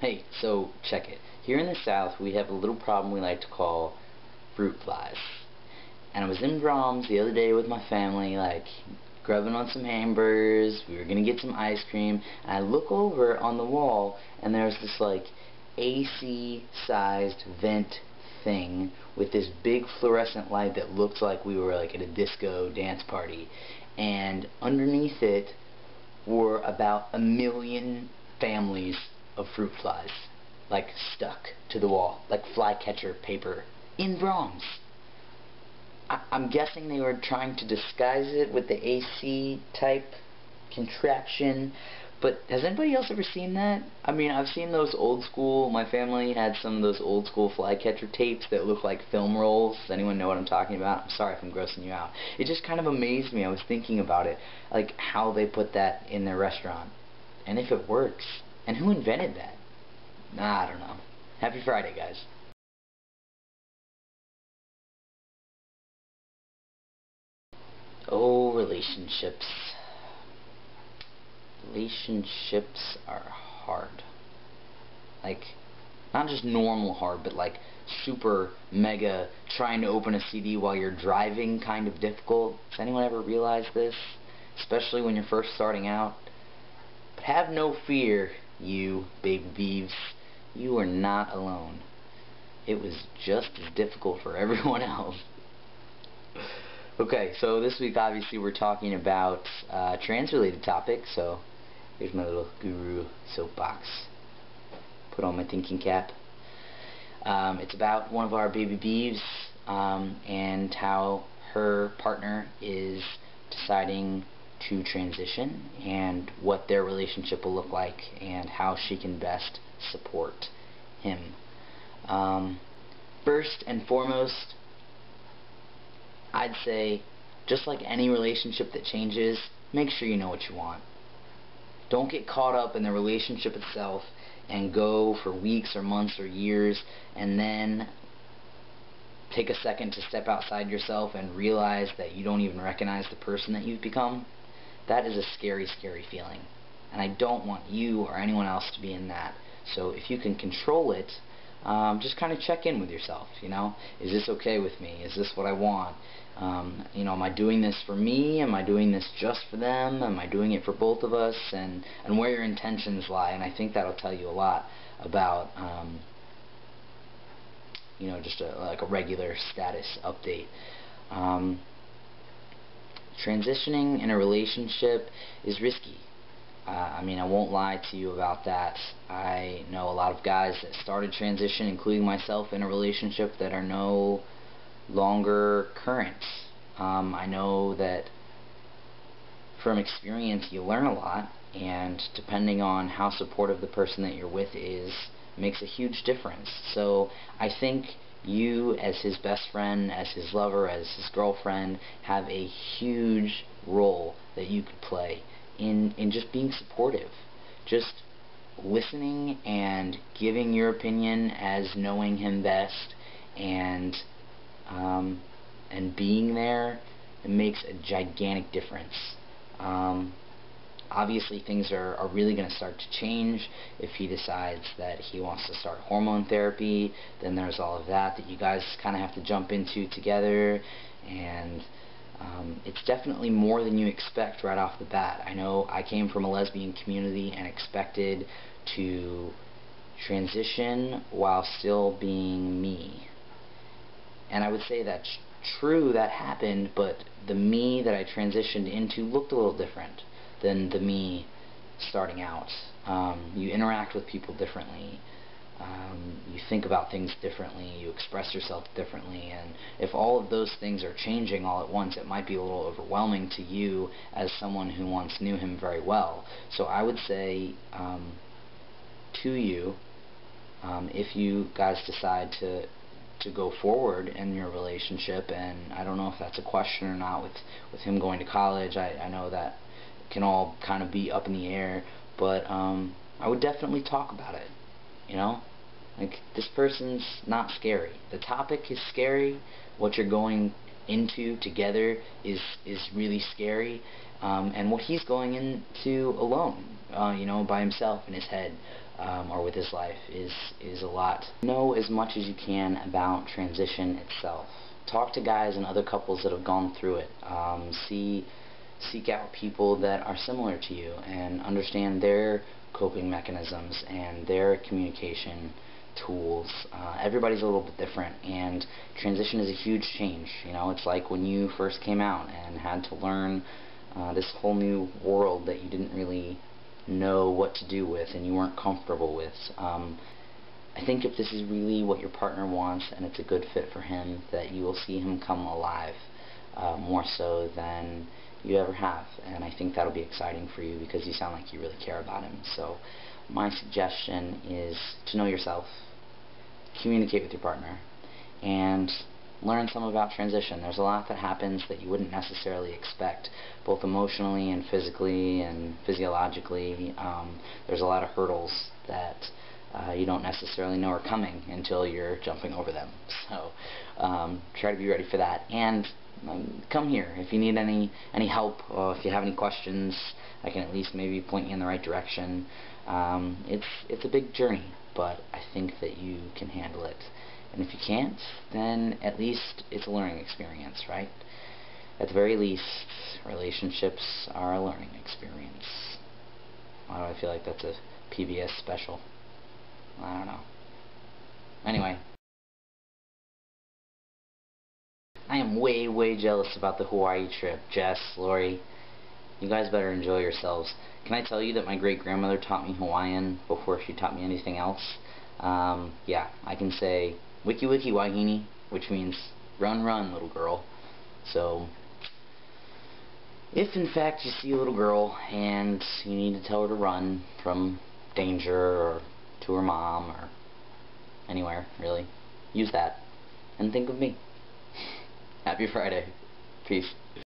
Hey, so check it. Here in the South, we have a little problem we like to call fruit flies. And I was in Brahms the other day with my family, like, grubbing on some hamburgers. We were gonna get some ice cream, and I look over on the wall, and there's this, like, AC-sized vent thing with this big fluorescent light that looked like we were, like, at a disco dance party. And underneath it were about 1,000,000 families of fruit flies, like stuck to the wall, like flycatcher paper, in Brahms. I'm guessing they were trying to disguise it with the AC type contraption, but has anybody else ever seen that? I mean, I've seen those old school, my family had some of those old school flycatcher tapes that look like film rolls. Does anyone know what I'm talking about? I'm sorry if I'm grossing you out. It just kind of amazed me. I was thinking about it, like how they put that in their restaurant, and if it works. And who invented that? Nah, I don't know. Happy Friday, guys. Oh, relationships. Relationships are hard. Like, not just normal hard, but like super mega trying to open a CD while you're driving kind of difficult. Does anyone ever realize this? Especially when you're first starting out. But have no fear, you big beeves. You are not alone. It was just as difficult for everyone else. Okay, so this week obviously we're talking about trans-related topics, so here's my little guru soapbox. Put on my thinking cap. It's about one of our baby beeves and how her partner is deciding to transition and what their relationship will look like and how she can best support him. First and foremost, I'd say, just like any relationship that changes, make sure you know what you want. Don't get caught up in the relationship itself and go for weeks or months or years and then take a second to step outside yourself and realize that you don't even recognize the person that you've become. That is a scary, scary feeling. And I don't want you or anyone else to be in that. So if you can control it, just kind of check in with yourself, you know. Is this okay with me? Is this what I want? You know, am I doing this for me? Am I doing this just for them? Am I doing it for both of us? And where your intentions lie. And I think that'll tell you a lot about, you know, just like a regular status update. Transitioning in a relationship is risky. I mean, I won't lie to you about that. I know a lot of guys that started transition, including myself, in a relationship that are no longer current. I know that from experience you learn a lot, and depending on how supportive the person that you're with is, makes a huge difference. So I think you, as his best friend, as his lover, as his girlfriend, have a huge role that you could play in just being supportive. Just listening and giving your opinion as knowing him best, and being there, it makes a gigantic difference. Obviously things are really going to start to change if he decides that he wants to start hormone therapy. Then there's all of that you guys kind of have to jump into together, and it's definitely more than you expect right off the bat. I know I came from a lesbian community and expected to transition while still being me. And I would say that's true, that happened, but the me that I transitioned into looked a little different than the me starting out. You interact with people differently. You think about things differently. You express yourself differently. And if all of those things are changing all at once, it might be a little overwhelming to you as someone who once knew him very well. So I would say to you, if you guys decide to go forward in your relationship, and I don't know if that's a question or not with him going to college. I know that can all kind of be up in the air, but I would definitely talk about it, you know? Like, this person's not scary. The topic is scary. What you're going into together is really scary, and what he's going into alone, you know, by himself in his head. or with his life is a lot. Know as much as you can about transition itself. Talk to guys and other couples that have gone through it. Seek out people that are similar to you and understand their coping mechanisms and their communication tools. Everybody's a little bit different, and transition is a huge change. You know, it's like when you first came out and had to learn this whole new world that you didn't really know what to do with and you weren't comfortable with. I think if this is really what your partner wants and it's a good fit for him, that you will see him come alive more so than you ever have, and I think that'll be exciting for you because you sound like you really care about him. So my suggestion is to know yourself, communicate with your partner, and learn some about transition. There's a lot that happens that you wouldn't necessarily expect, both emotionally and physically and physiologically. There's a lot of hurdles that you don't necessarily know are coming until you're jumping over them. So try to be ready for that, and come here if you need any help, or if you have any questions. I can at least maybe point you in the right direction. It's a big journey, but I think that you can handle it. And if you can't, then at least it's a learning experience, right? At the very least, relationships are a learning experience. Why do I feel like that's a PBS special? I don't know. Anyway, I am way jealous about the Hawaii trip. Jess, Lori, you guys better enjoy yourselves. Can I tell you that my great-grandmother taught me Hawaiian before she taught me anything else? Yeah, I can say wiki wiki wahine, which means run run little girl. So if in fact you see a little girl and you need to tell her to run from danger or to her mom or anywhere really, use that and think of me. Happy Friday. Peace.